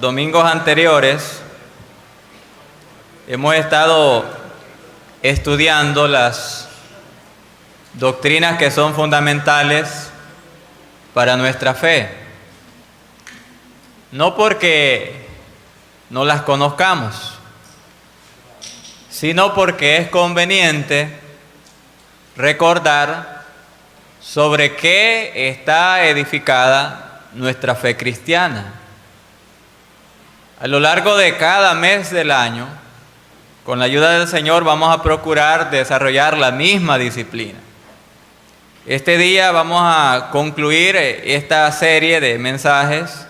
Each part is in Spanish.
domingos anteriores hemos estado estudiando las doctrinas que son fundamentales para nuestra fe. No porque no las conozcamos, sino porque es conveniente recordar sobre qué está edificada nuestra fe cristiana. A lo largo de cada mes del año, con la ayuda del Señor, vamos a procurar desarrollar la misma disciplina. Este día vamos a concluir esta serie de mensajes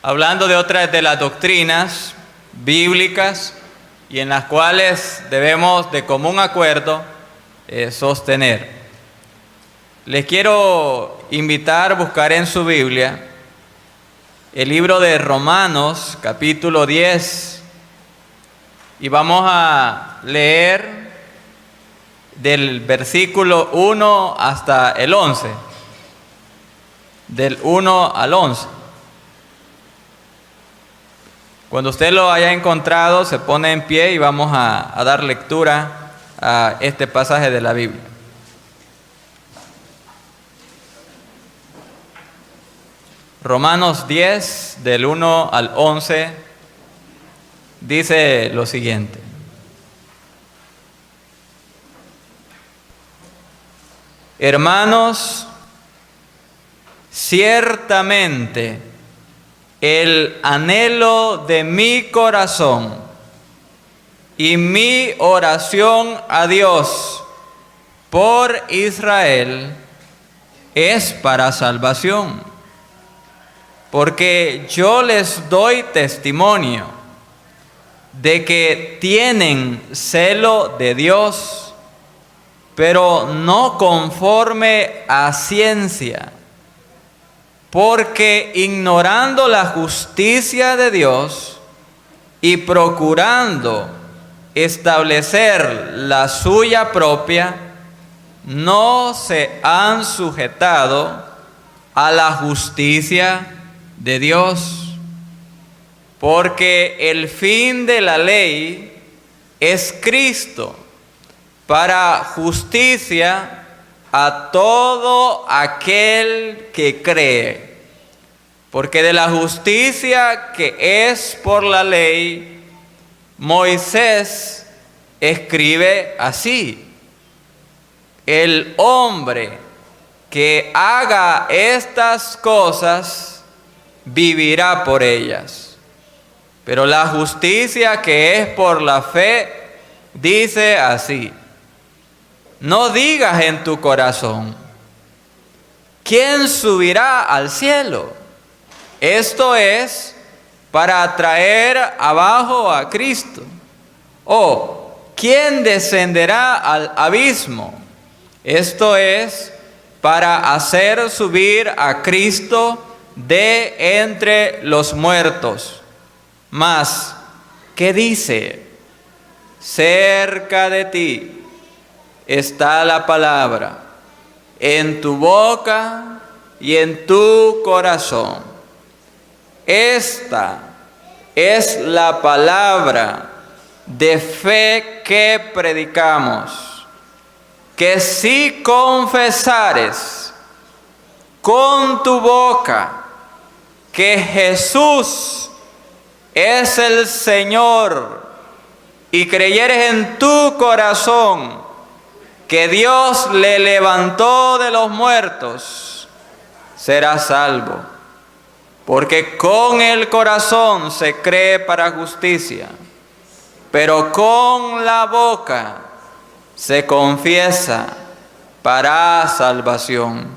hablando de otras de las doctrinas bíblicas y en las cuales debemos de común acuerdo sostener. Les quiero invitar a buscar en su Biblia el libro de Romanos, capítulo 10, y vamos a leer del versículo 1 hasta el 11, del 1 al 11. Cuando usted lo haya encontrado, se pone en pie y vamos a dar lectura a este pasaje de la Biblia. Romanos 10, del 1 al 11, dice lo siguiente. Hermanos, ciertamente el anhelo de mi corazón y mi oración a Dios por Israel es para salvación. Porque yo les doy testimonio de que tienen celo de Dios, pero no conforme a ciencia, porque ignorando la justicia de Dios y procurando establecer la suya propia, no se han sujetado a la justicia de Dios, porque el fin de la ley es Cristo para justicia a todo aquel que cree, porque de la justicia que es por la ley, Moisés escribe así: el hombre que haga estas cosas vivirá por ellas. Pero la justicia que es por la fe dice así: no digas en tu corazón, ¿quién subirá al cielo? Esto es para traer abajo a Cristo. O ¿quién descenderá al abismo? Esto es para hacer subir a Cristo de entre los muertos. Mas, ¿qué dice? Cerca de ti está la palabra, en tu boca y en tu corazón. Esta es la palabra de fe que predicamos, que si confesares con tu boca que Jesús es el Señor y creyeres en tu corazón que Dios le levantó de los muertos, serás salvo. Porque con el corazón se cree para justicia, pero con la boca se confiesa para salvación.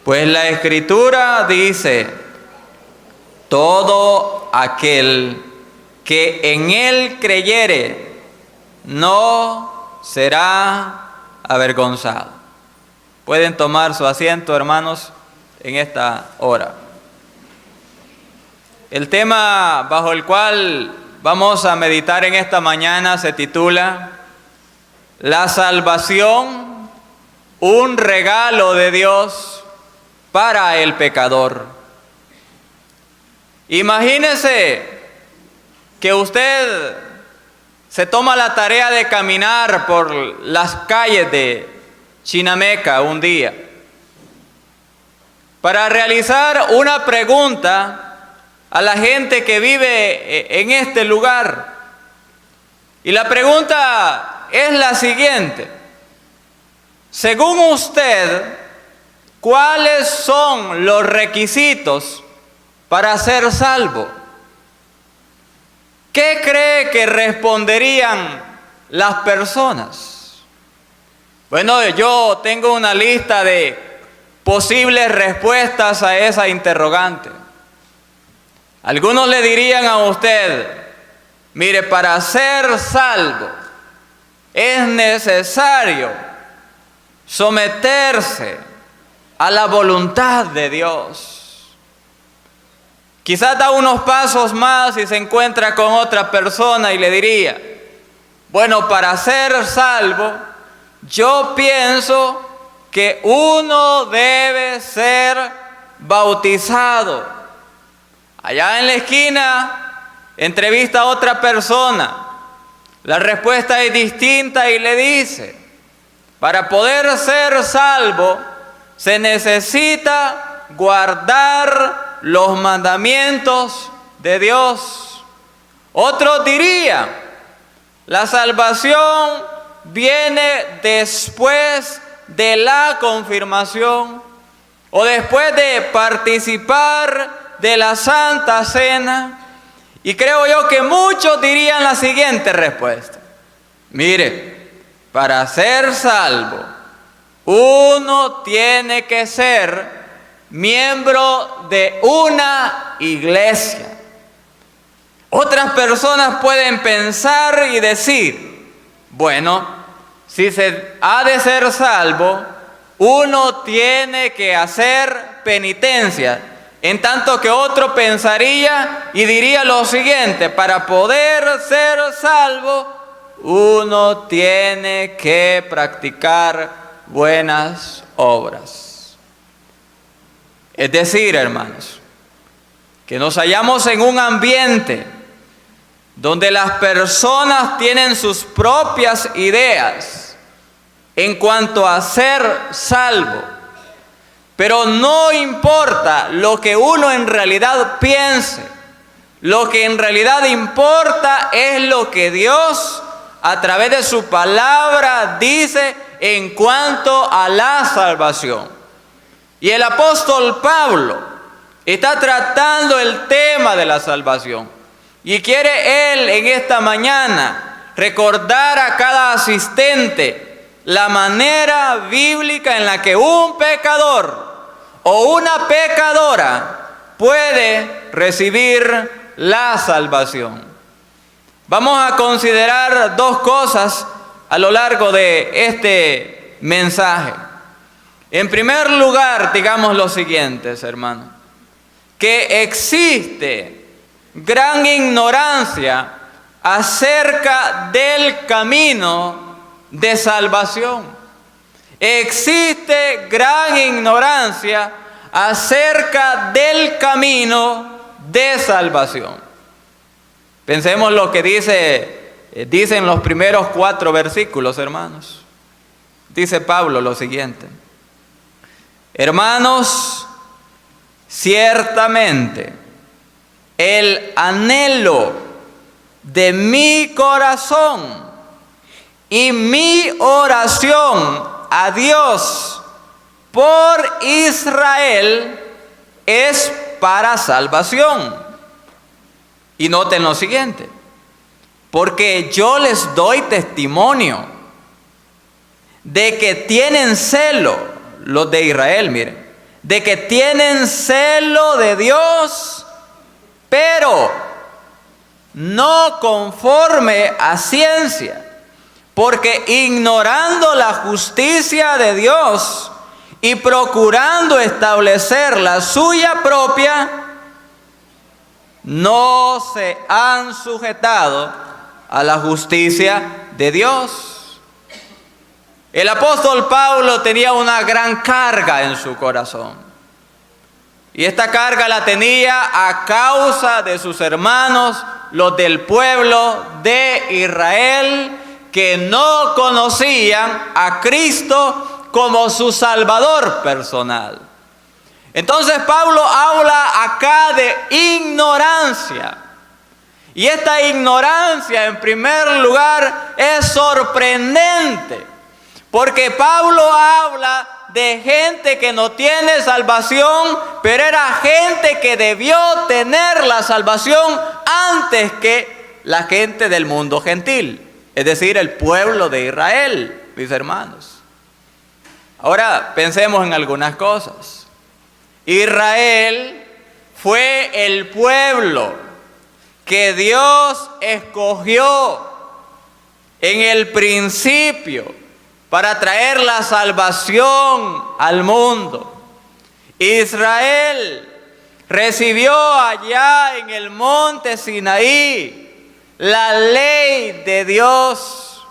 Pues la Escritura dice: todo aquel que en él creyere no será avergonzado. Pueden tomar su asiento, hermanos, en esta hora. El tema bajo el cual vamos a meditar en esta mañana se titula La salvación, un regalo de Dios para el pecador. Imagínese que usted se toma la tarea de caminar por las calles de Chinameca un día para realizar una pregunta a la gente que vive en este lugar. Y la pregunta es la siguiente: según usted, ¿cuáles son los requisitos para ser salvo? ¿Qué cree que responderían las personas? Bueno, yo tengo una lista de posibles respuestas a esa interrogante. Algunos le dirían a usted: mire, para ser salvo es necesario someterse a la voluntad de Dios. Quizás da unos pasos más y se encuentra con otra persona y le diría: bueno, para ser salvo, yo pienso que uno debe ser bautizado. Allá en la esquina entrevista a otra persona. La respuesta es distinta y le dice: para poder ser salvo se necesita guardar los mandamientos de Dios. Otros dirían: la salvación viene después de la confirmación o después de participar de la Santa Cena. Y creo yo que muchos dirían la siguiente respuesta: mire, para ser salvo, uno tiene que ser miembro de una iglesia. Otras personas pueden pensar y decir: bueno, si se ha de ser salvo, uno tiene que hacer penitencia. En tanto que otro pensaría y diría lo siguiente: para poder ser salvo, uno tiene que practicar buenas obras. Es decir, hermanos, que nos hallamos en un ambiente donde las personas tienen sus propias ideas en cuanto a ser salvo. Pero no importa lo que uno en realidad piense, lo que en realidad importa es lo que Dios a través de su palabra dice en cuanto a la salvación. Y el apóstol Pablo está tratando el tema de la salvación. Y quiere él en esta mañana recordar a cada asistente la manera bíblica en la que un pecador o una pecadora puede recibir la salvación. Vamos a considerar dos cosas a lo largo de este mensaje. En primer lugar, digamos lo siguiente, hermanos: que existe gran ignorancia acerca del camino de salvación. Existe gran ignorancia acerca del camino de salvación. Pensemos lo que dicen los primeros 4 versículos, hermanos. Dice Pablo lo siguiente: hermanos, ciertamente el anhelo de mi corazón y mi oración a Dios por Israel es para salvación. Y noten lo siguiente: porque yo les doy testimonio de que tienen celo, los de Israel, miren, de que tienen celo de Dios, pero no conforme a ciencia. Porque ignorando la justicia de Dios y procurando establecer la suya propia, no se han sujetado a la justicia de Dios. El apóstol Pablo tenía una gran carga en su corazón. Y esta carga la tenía a causa de sus hermanos, los del pueblo de Israel, que no conocían a Cristo como su Salvador personal. Entonces Pablo habla acá de ignorancia. Y esta ignorancia, en primer lugar, es sorprendente. Porque Pablo habla de gente que no tiene salvación, pero era gente que debió tener la salvación antes que la gente del mundo gentil. Es decir, el pueblo de Israel, mis hermanos. Ahora pensemos en algunas cosas. Israel fue el pueblo que Dios escogió en el principio para traer la salvación al mundo. Israel recibió allá en el monte Sinaí la ley de Dios.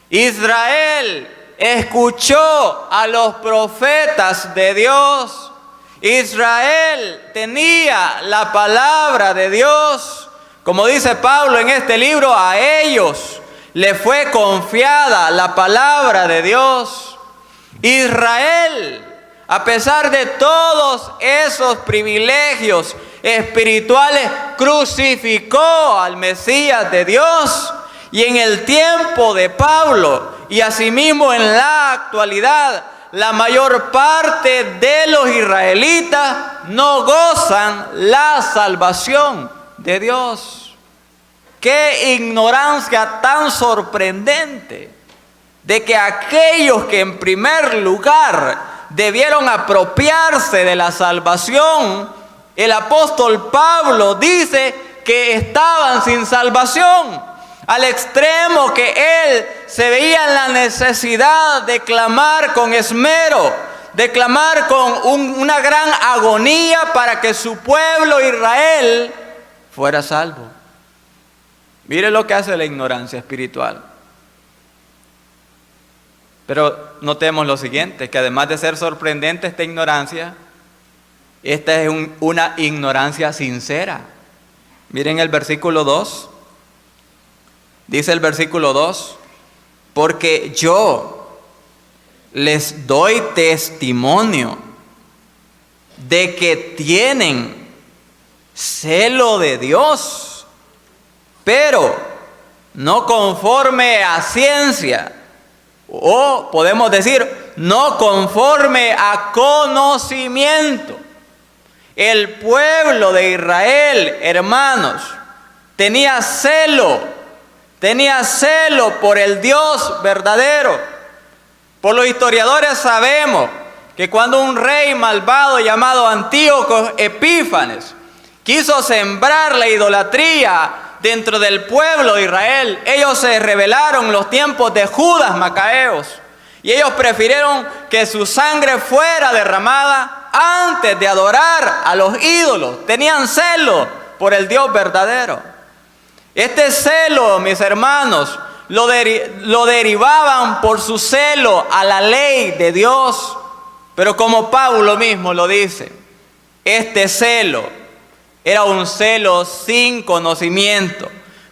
Israel escuchó a los profetas de Dios. Israel tenía la palabra de Dios. Como dice Pablo en este libro, a ellos le fue confiada la palabra de Dios. Israel, a pesar de todos esos privilegios espirituales, crucificó al Mesías de Dios. Y en el tiempo de Pablo, y asimismo en la actualidad, la mayor parte de los israelitas no gozan la salvación de Dios. ¡Qué ignorancia tan sorprendente! De que aquellos que en primer lugar debieron apropiarse de la salvación, el apóstol Pablo dice que estaban sin salvación. Al extremo que él se veía en la necesidad de clamar con esmero, de clamar con una gran agonía para que su pueblo Israel fuera salvo. Mire lo que hace la ignorancia espiritual. Pero notemos lo siguiente, que además de ser sorprendente esta ignorancia, esta es una ignorancia sincera. Miren el versículo 2. Dice el versículo 2, porque yo les doy testimonio de que tienen celo de Dios, pero no conforme a ciencia, o podemos decir, no conforme a conocimiento. El pueblo de Israel, hermanos, tenía celo por el Dios verdadero. Por los historiadores sabemos que cuando un rey malvado llamado Antíoco Epífanes quiso sembrar la idolatría dentro del pueblo de Israel, ellos se rebelaron en los tiempos de Judas Macabeos y ellos prefirieron que su sangre fuera derramada antes de adorar a los ídolos. Tenían celo por el Dios verdadero. Este celo, mis hermanos, lo derivaban por su celo a la ley de Dios. Pero como Pablo mismo lo dice, este celo era un celo sin conocimiento,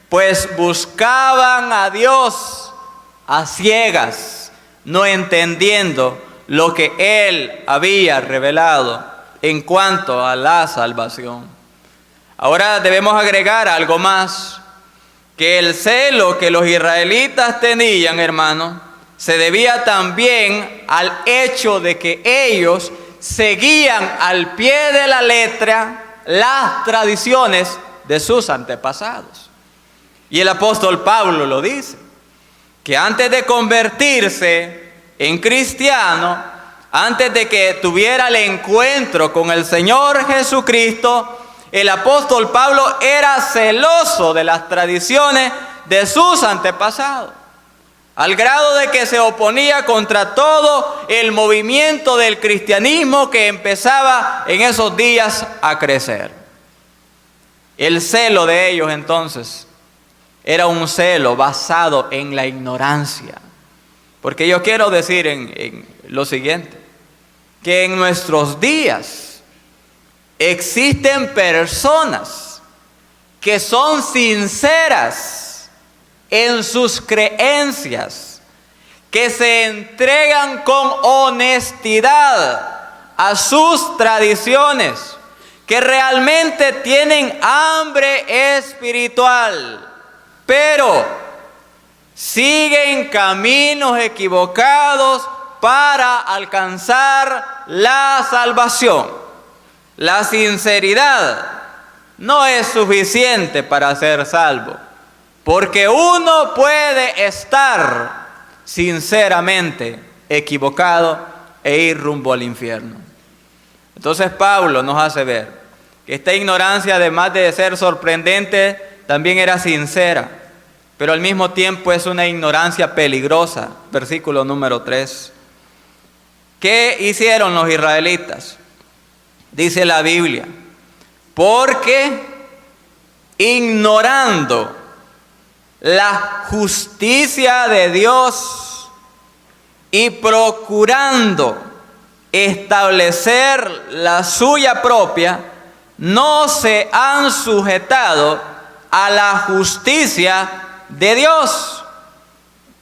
pues buscaban a Dios a ciegas, no entendiendo lo que Él había revelado en cuanto a la salvación. Ahora debemos agregar algo más. Que el celo que los israelitas tenían, hermanos, se debía también al hecho de que ellos seguían al pie de la letra las tradiciones de sus antepasados. Y el apóstol Pablo lo dice, que antes de convertirse en cristiano, antes de que tuviera el encuentro con el Señor Jesucristo, el apóstol Pablo era celoso de las tradiciones de sus antepasados, al grado de que se oponía contra todo el movimiento del cristianismo que empezaba en esos días a crecer. El celo de ellos entonces era un celo basado en la ignorancia. Porque yo quiero decir en lo siguiente, que en nuestros días existen personas que son sinceras en sus creencias, que se entregan con honestidad a sus tradiciones, que realmente tienen hambre espiritual, pero siguen caminos equivocados para alcanzar la salvación. La sinceridad no es suficiente para ser salvo, porque uno puede estar sinceramente equivocado e ir rumbo al infierno. Entonces Pablo nos hace ver que esta ignorancia, además de ser sorprendente, también era sincera, pero al mismo tiempo es una ignorancia peligrosa. Versículo número 3. ¿Qué hicieron los israelitas? Dice la Biblia, porque ignorando la justicia de Dios y procurando establecer la suya propia, no se han sujetado a la justicia de Dios.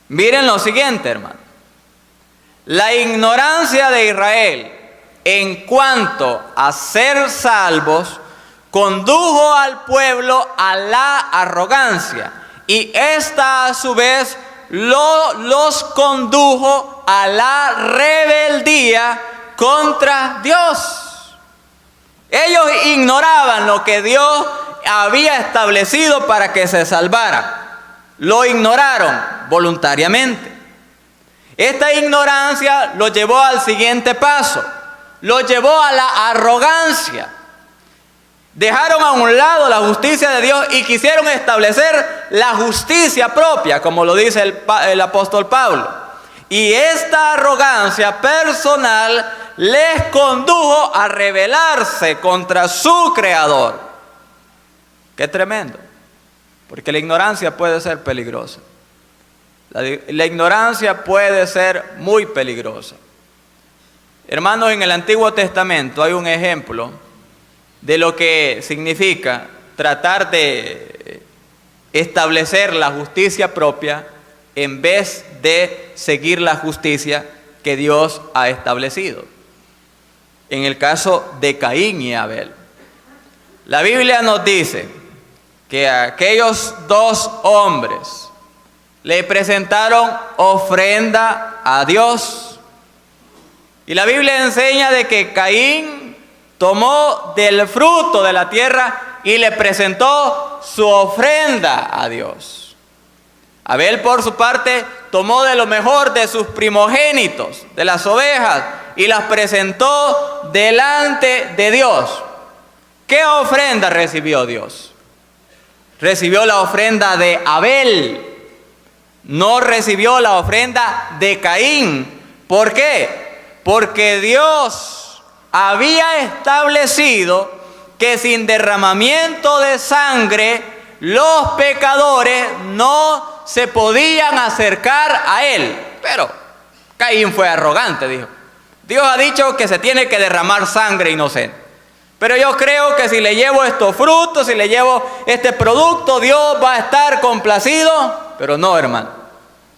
Miren lo siguiente, hermano. La ignorancia de Israel en cuanto a ser salvos condujo al pueblo a la arrogancia, y esta a su vez los condujo a la rebeldía contra Dios. Ellos ignoraban lo que Dios había establecido para que se salvara. Lo ignoraron voluntariamente. Esta ignorancia lo llevó al siguiente paso, lo llevó a la arrogancia. Dejaron a un lado la justicia de Dios y quisieron establecer la justicia propia, como lo dice el apóstol Pablo. Y esta arrogancia personal les condujo a rebelarse contra su Creador. Qué tremendo, porque la ignorancia puede ser peligrosa. La ignorancia puede ser muy peligrosa. Hermanos, en el Antiguo Testamento hay un ejemplo de lo que significa tratar de establecer la justicia propia en vez de seguir la justicia que Dios ha establecido. En el caso de Caín y Abel, la Biblia nos dice que aquellos dos hombres le presentaron ofrenda a Dios. Y la Biblia enseña de que Caín tomó del fruto de la tierra y le presentó su ofrenda a Dios. Abel, por su parte, tomó de lo mejor de sus primogénitos, de las ovejas, y las presentó delante de Dios. ¿Qué ofrenda recibió Dios? Recibió la ofrenda de Abel. No recibió la ofrenda de Caín. ¿Por qué? Porque Dios había establecido que sin derramamiento de sangre los pecadores no se podían acercar a Él. Pero Caín fue arrogante, dijo: Dios ha dicho que se tiene que derramar sangre inocente, pero yo creo que si le llevo estos frutos, si le llevo este producto, Dios va a estar complacido. Pero no, hermano.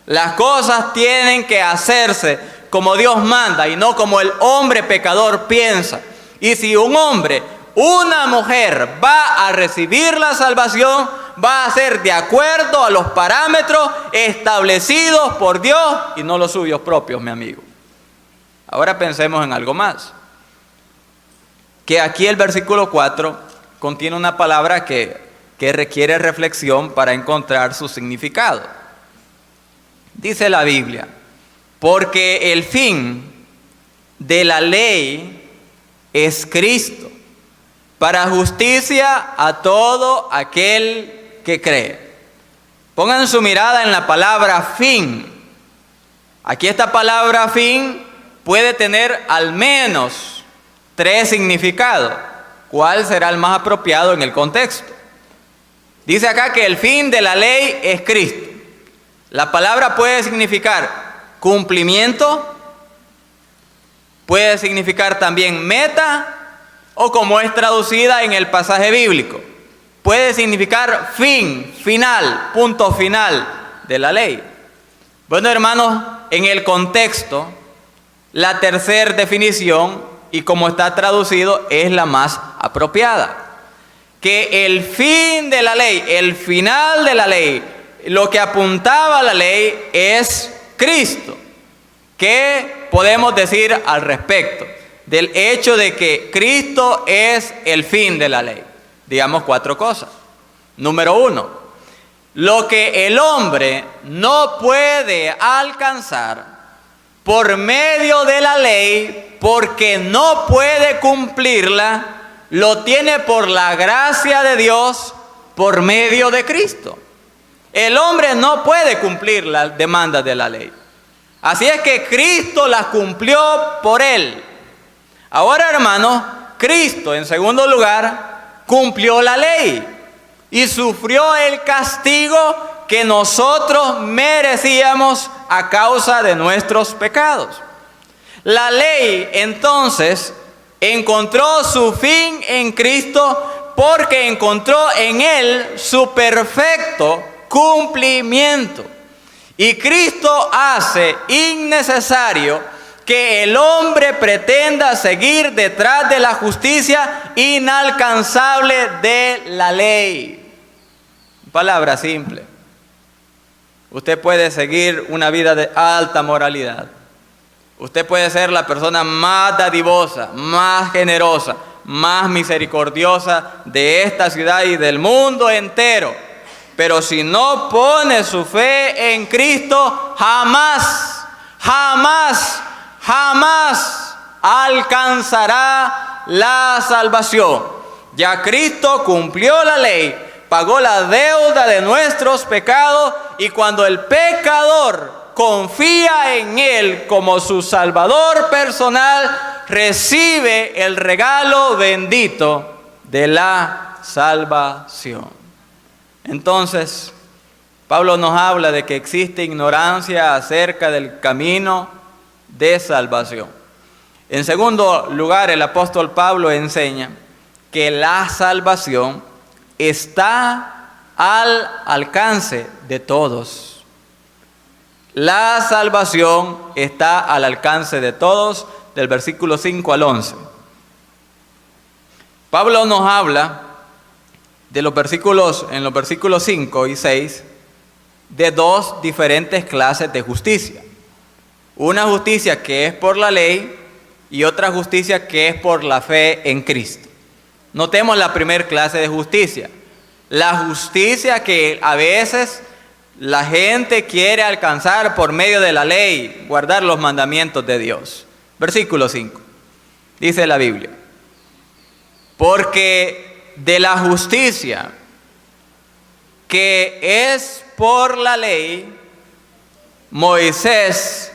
Las cosas tienen que hacerse como Dios manda y no como el hombre pecador piensa. Y si un hombre, una mujer va a recibir la salvación, va a ser de acuerdo a los parámetros establecidos por Dios y no los suyos propios, mi amigo. Ahora pensemos en algo más. Que aquí el versículo 4 contiene una palabra que requiere reflexión para encontrar su significado. Dice la Biblia: porque el fin de la ley es Cristo, para justicia a todo aquel que cree. Pongan su mirada en la palabra fin. Aquí esta palabra fin puede tener al menos 3 significados. ¿Cuál será el más apropiado en el contexto? Dice acá que el fin de la ley es Cristo. La palabra puede significar cumplimiento, puede significar también meta o como es traducida en el pasaje bíblico. Puede significar fin, final, punto final de la ley. Bueno, hermanos, en el contexto, la tercera definición, y como está traducido, es la más apropiada. Que el fin de la ley, el final de la ley, lo que apuntaba a la ley es Cristo. ¿Qué podemos decir al respecto del hecho de que Cristo es el fin de la ley? Digamos 4 cosas. Número 1, lo que el hombre no puede alcanzar por medio de la ley, porque no puede cumplirla, lo tiene por la gracia de Dios por medio de Cristo. El hombre no puede cumplir las demandas de la ley. Así es que Cristo las cumplió por él. Ahora, hermanos, Cristo, en segundo lugar, cumplió la ley y sufrió el castigo que nosotros merecíamos a causa de nuestros pecados. La ley, entonces, encontró su fin en Cristo porque encontró en él su perfecto cumplimiento. Y Cristo hace innecesario que el hombre pretenda seguir detrás de la justicia inalcanzable de la ley. Palabra simple. Usted puede seguir una vida de alta moralidad. Usted puede ser la persona más dadivosa, más generosa, más misericordiosa de esta ciudad y del mundo entero. Pero si no pone su fe en Cristo, jamás alcanzará la salvación. Ya Cristo cumplió la ley, pagó la deuda de nuestros pecados, y cuando el pecador confía en Él como su Salvador personal, recibe el regalo bendito de la salvación. Entonces, Pablo nos habla de que existe ignorancia acerca del camino de salvación. En segundo lugar, el apóstol Pablo enseña que la salvación está al alcance de todos. La salvación está al alcance de todos, del versículo 5 al 11. Pablo nos habla de en los versículos 5 y 6, de 2 diferentes clases de justicia. Una justicia que es por la ley y otra justicia que es por la fe en Cristo. Notemos la primera clase de justicia. La justicia que a veces la gente quiere alcanzar por medio de la ley, guardar los mandamientos de Dios. Versículo 5. Dice la Biblia: porque de la justicia que es por la ley, Moisés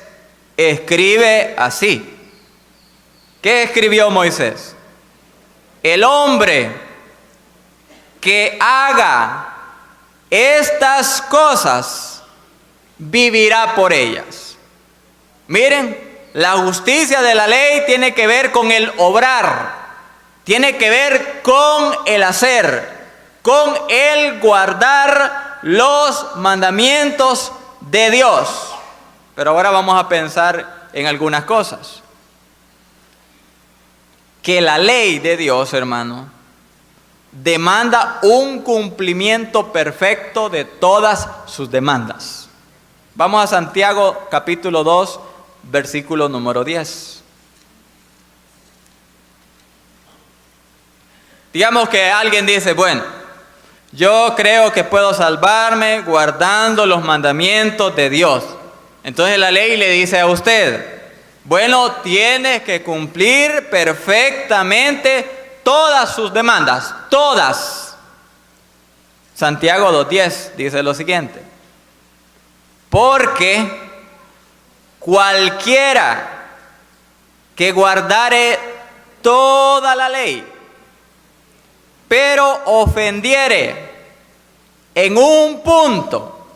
escribe así. ¿Qué escribió Moisés? El hombre que haga estas cosas vivirá por ellas. Miren, la justicia de la ley tiene que ver con el obrar, tiene que ver con el hacer, con el guardar los mandamientos de Dios. Pero ahora vamos a pensar en algunas cosas. Que la ley de Dios, hermano, demanda un cumplimiento perfecto de todas sus demandas. Vamos a Santiago capítulo 2, versículo número 10. Digamos que alguien dice: bueno, yo creo que puedo salvarme guardando los mandamientos de Dios. Entonces la ley le dice a usted: bueno, tienes que cumplir perfectamente todas sus demandas, todas. Santiago 2:10 dice lo siguiente: porque cualquiera que guardare toda la ley, pero ofendiere en un punto,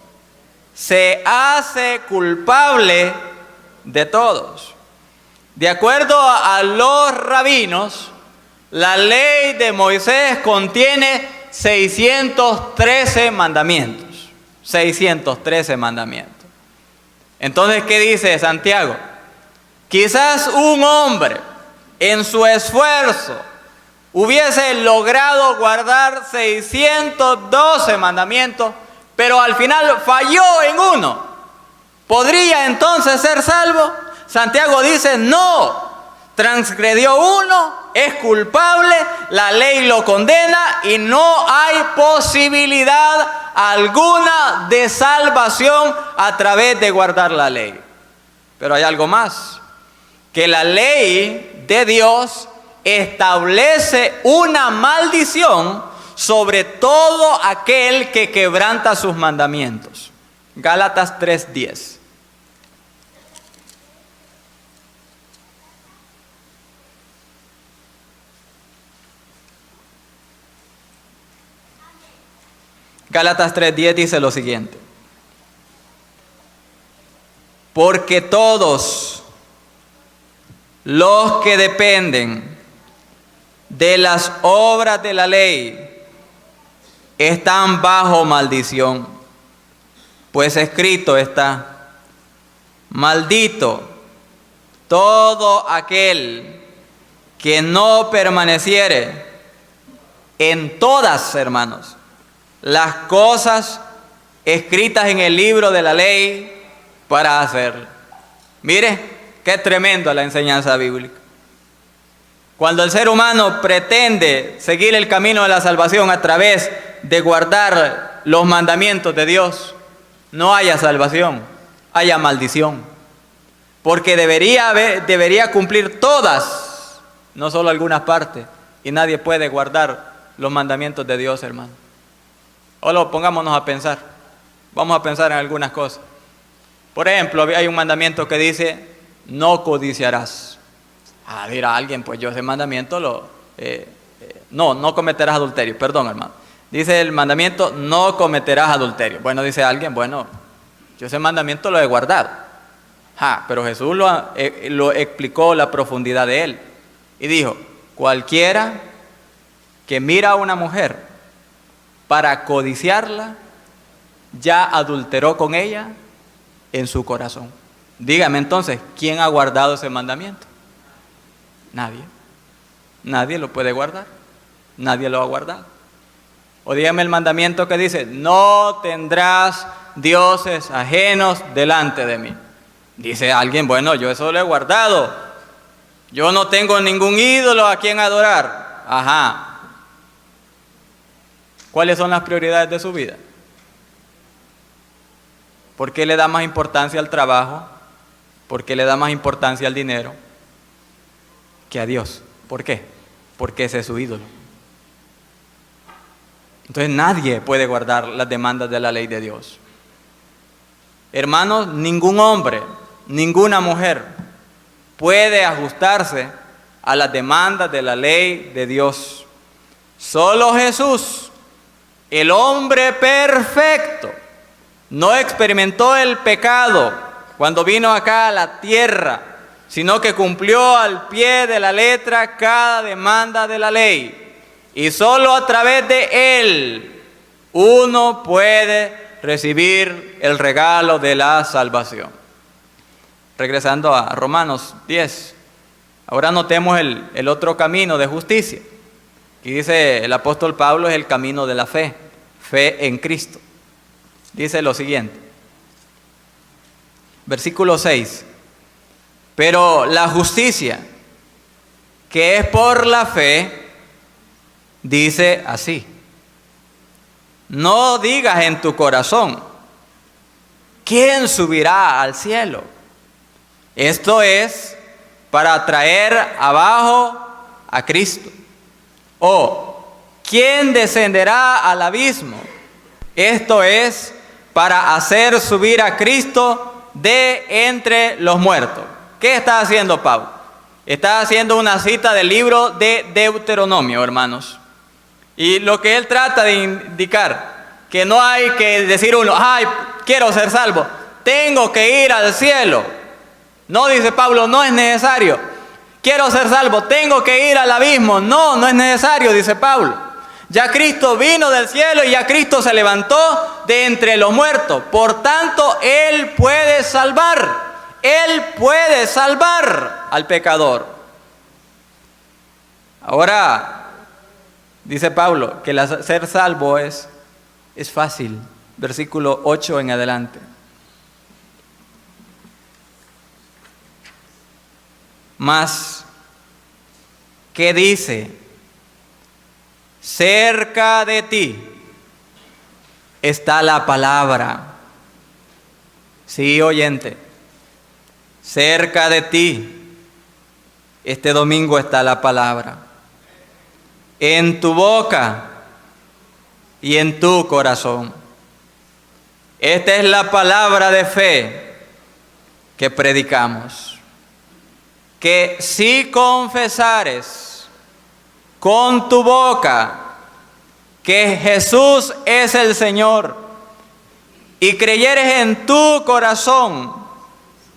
se hace culpable de todos. De acuerdo a los rabinos, La ley de Moisés contiene 613 mandamientos. 613 mandamientos. Entonces, ¿qué dice Santiago? Quizás un hombre en su esfuerzo hubiese logrado guardar 612 mandamientos, pero al final falló en uno. ¿Podría entonces ser salvo? Santiago dice, no. Transgredió uno, es culpable, la ley lo condena y no hay posibilidad alguna de salvación a través de guardar la ley. Pero hay algo más, que la ley de Dios establece una maldición sobre todo aquel que quebranta sus mandamientos. Gálatas 3:10. Gálatas 3:10 dice lo siguiente: porque todos los que dependen de las obras de la ley están bajo maldición, pues escrito está: maldito todo aquel que no permaneciere en todas, hermanos, las cosas escritas en el libro de la ley para hacerlo. Mire, qué tremendo la enseñanza bíblica. Cuando el ser humano pretende seguir el camino de la salvación a través de guardar los mandamientos de Dios, no haya salvación, haya maldición. Porque debería cumplir todas, no solo algunas partes, y nadie puede guardar los mandamientos de Dios, hermano. Solo pongámonos a pensar. Vamos a pensar en algunas cosas. Por ejemplo, hay un mandamiento que dice: no codiciarás. Dirá alguien, pues yo ese mandamiento no cometerás adulterio. Perdón, hermano. Dice el mandamiento: no cometerás adulterio. Bueno, dice alguien, bueno, yo ese mandamiento lo he guardado. Pero Jesús lo explicó la profundidad de él. Y dijo: cualquiera que mira a una mujer para codiciarla, ya adulteró con ella en su corazón. Dígame entonces, ¿quién ha guardado ese mandamiento? Nadie. Nadie lo puede guardar. Nadie lo ha guardado. O dígame el mandamiento que dice: no tendrás dioses ajenos delante de mí. Dice alguien, bueno, yo eso lo he guardado. Yo no tengo ningún ídolo a quien adorar. ¿Cuáles son las prioridades de su vida? ¿Por qué le da más importancia al trabajo? ¿Por qué le da más importancia al dinero que a Dios? ¿Por qué? Porque ese es su ídolo. Entonces nadie puede guardar las demandas de la ley de Dios. Hermanos, ningún hombre, ninguna mujer puede ajustarse a las demandas de la ley de Dios. Solo Jesús, el hombre perfecto, no experimentó el pecado cuando vino acá a la tierra, sino que cumplió al pie de la letra cada demanda de la ley. Y solo a través de él uno puede recibir el regalo de la salvación. Regresando a Romanos 10, ahora notemos el otro camino de justicia. Y dice el apóstol Pablo, es el camino de la fe, fe en Cristo. Dice lo siguiente, versículo 6, pero la justicia que es por la fe, dice así: no digas en tu corazón, ¿quién subirá al cielo? Esto es para traer abajo a Cristo. O, ¿quién descenderá al abismo? Esto es para hacer subir a Cristo de entre los muertos. ¿Qué está haciendo Pablo? Está haciendo una cita del libro de Deuteronomio, hermanos. Y lo que él trata de indicar, que no hay que decir uno, quiero ser salvo, tengo que ir al cielo. No, dice Pablo, no es necesario. Quiero ser salvo, tengo que ir al abismo. No, no es necesario, dice Pablo. Ya Cristo vino del cielo y ya Cristo se levantó de entre los muertos. Por tanto, Él puede salvar. Él puede salvar al pecador. Ahora, dice Pablo, que ser salvo es fácil. Versículo 8 en adelante. Mas, ¿qué dice? Cerca de ti está la palabra. Sí, oyente, cerca de ti este domingo está la palabra. En tu boca y en tu corazón. Esta es la palabra de fe que predicamos. Que si confesares con tu boca que Jesús es el Señor y creyeres en tu corazón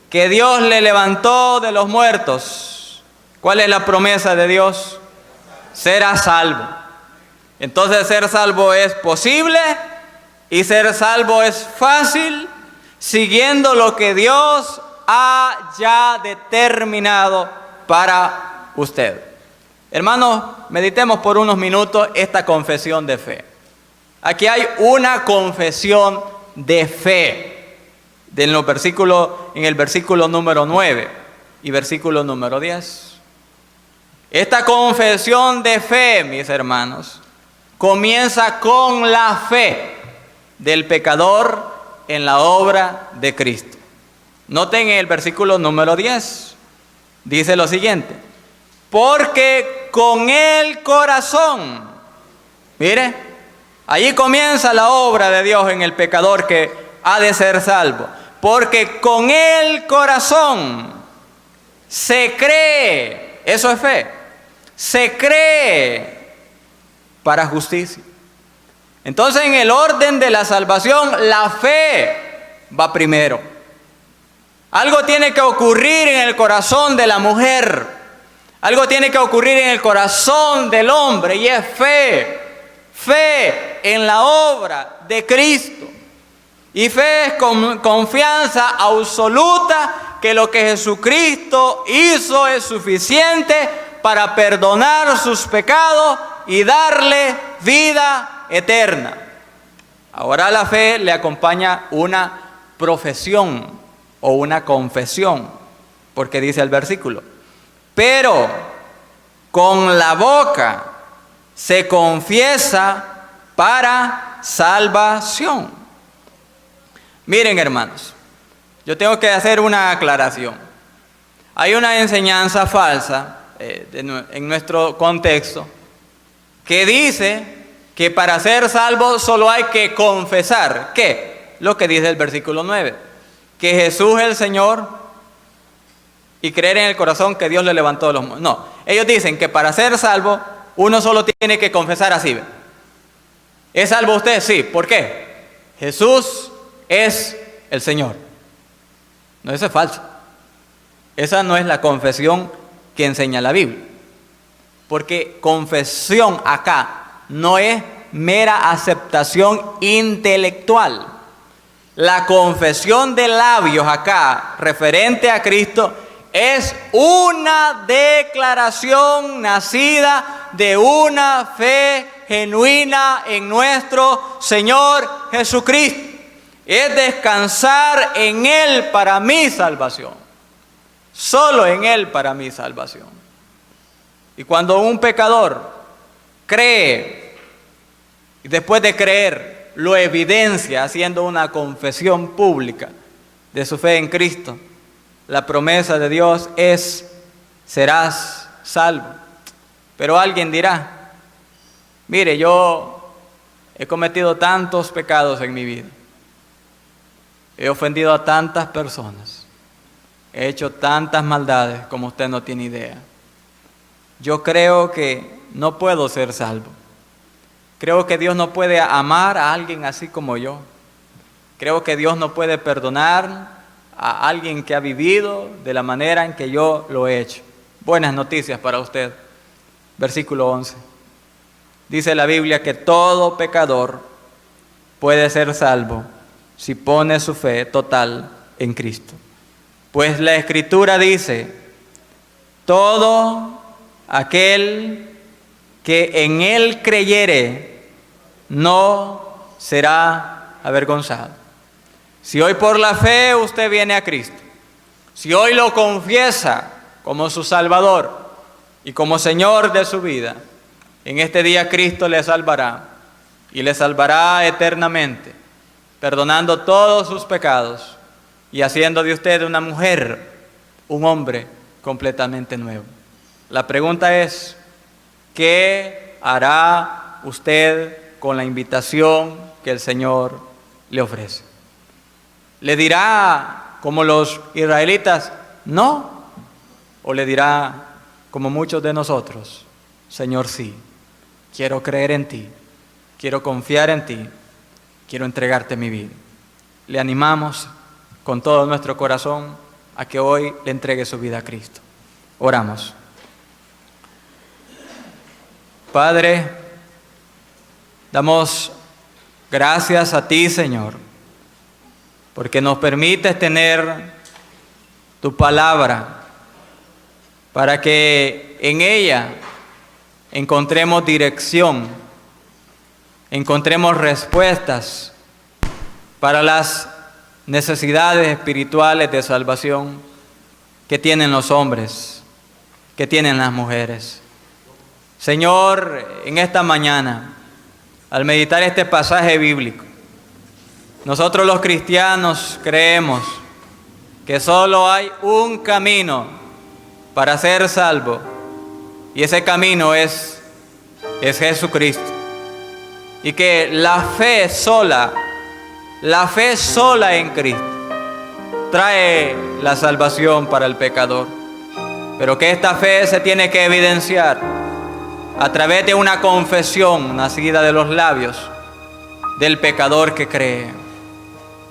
que Dios le levantó de los muertos, ¿cuál es la promesa de Dios? Serás salvo. Entonces ser salvo es posible y ser salvo es fácil siguiendo lo que Dios ha ya determinado para usted. Hermanos, meditemos por unos minutos esta confesión de fe. Aquí hay una confesión de fe en el versículo número 9 y versículo número 10. Esta confesión de fe, mis hermanos, comienza con la fe del pecador en la obra de Cristo. Noten el versículo número 10. Dice lo siguiente: porque con el corazón, mire, allí comienza la obra de Dios en el pecador que ha de ser salvo. Porque con el corazón se cree, eso es fe, se cree para justicia. Entonces, en el orden de la salvación, la fe va primero. Algo tiene que ocurrir en el corazón de la mujer. Algo tiene que ocurrir en el corazón del hombre y es fe. Fe en la obra de Cristo. Y fe es confianza absoluta que lo que Jesucristo hizo es suficiente para perdonar sus pecados y darle vida eterna. Ahora a la fe le acompaña una profesión o una confesión, porque dice el versículo: pero con la boca se confiesa para salvación. Miren, hermanos, yo tengo que hacer una aclaración. Hay una enseñanza falsa en nuestro contexto que dice que para ser salvo solo hay que confesar. ¿Qué? Lo que dice el versículo 9. Que Jesús es el Señor y creer en el corazón que Dios le levantó de los muertos. No, ellos dicen que para ser salvo uno solo tiene que confesar así. ¿Es salvo usted? Sí. ¿Por qué? Jesús es el Señor. No, eso es falso. Esa no es la confesión que enseña la Biblia. Porque confesión acá no es mera aceptación intelectual. La confesión de labios acá, referente a Cristo, es una declaración nacida de una fe genuina en nuestro Señor Jesucristo. Es descansar en Él para mi salvación. Solo en Él para mi salvación. Y cuando un pecador cree, y después de creer, lo evidencia haciendo una confesión pública de su fe en Cristo, la promesa de Dios es: serás salvo. Pero alguien dirá: mire, yo he cometido tantos pecados en mi vida. He ofendido a tantas personas. He hecho tantas maldades como usted no tiene idea. Yo creo que no puedo ser salvo. Creo que Dios no puede amar a alguien así como yo. Creo que Dios no puede perdonar a alguien que ha vivido de la manera en que yo lo he hecho. buenas noticias para usted. Versículo 11. Dice la Biblia que todo pecador puede ser salvo si pone su fe total en Cristo. Pues la Escritura dice, todo aquel que en Él creyere no será avergonzado. Si hoy por la fe usted viene a Cristo, si hoy lo confiesa como su Salvador y como Señor de su vida, en este día Cristo le salvará y le salvará eternamente, perdonando todos sus pecados y haciendo de usted una mujer, un hombre completamente nuevo. La pregunta es, ¿qué hará usted con la invitación que el Señor le ofrece? ¿Le dirá como los israelitas, no? ¿O le dirá como muchos de nosotros, Señor, sí, quiero creer en ti, quiero confiar en ti, quiero entregarte mi vida? Le animamos con todo nuestro corazón a que hoy le entregue su vida a Cristo. Oramos. Padre, damos gracias a ti, Señor, porque nos permites tener tu palabra para que en ella encontremos dirección, encontremos respuestas para las necesidades espirituales de salvación que tienen los hombres, que tienen las mujeres. Señor, en esta mañana, al meditar este pasaje bíblico, nosotros los cristianos creemos que solo hay un camino para ser salvo, y ese camino es Jesucristo. Y que la fe sola en Cristo trae la salvación para el pecador. Pero que esta fe se tiene que evidenciar a través de una confesión nacida de los labios del pecador que cree,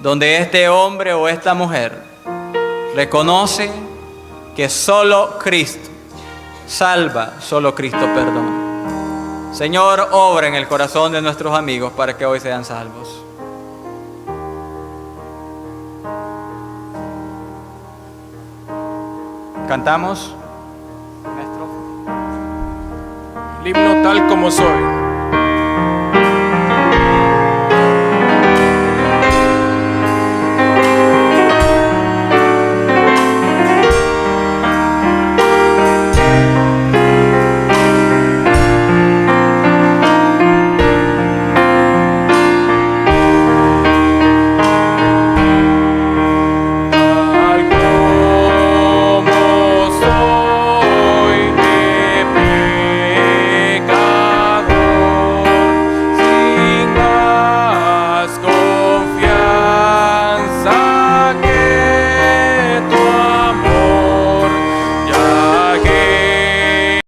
donde este hombre o esta mujer reconoce que solo Cristo salva, solo Cristo perdona. Señor, obra en el corazón de nuestros amigos para que hoy sean salvos. Cantamos el himno Tal como soy.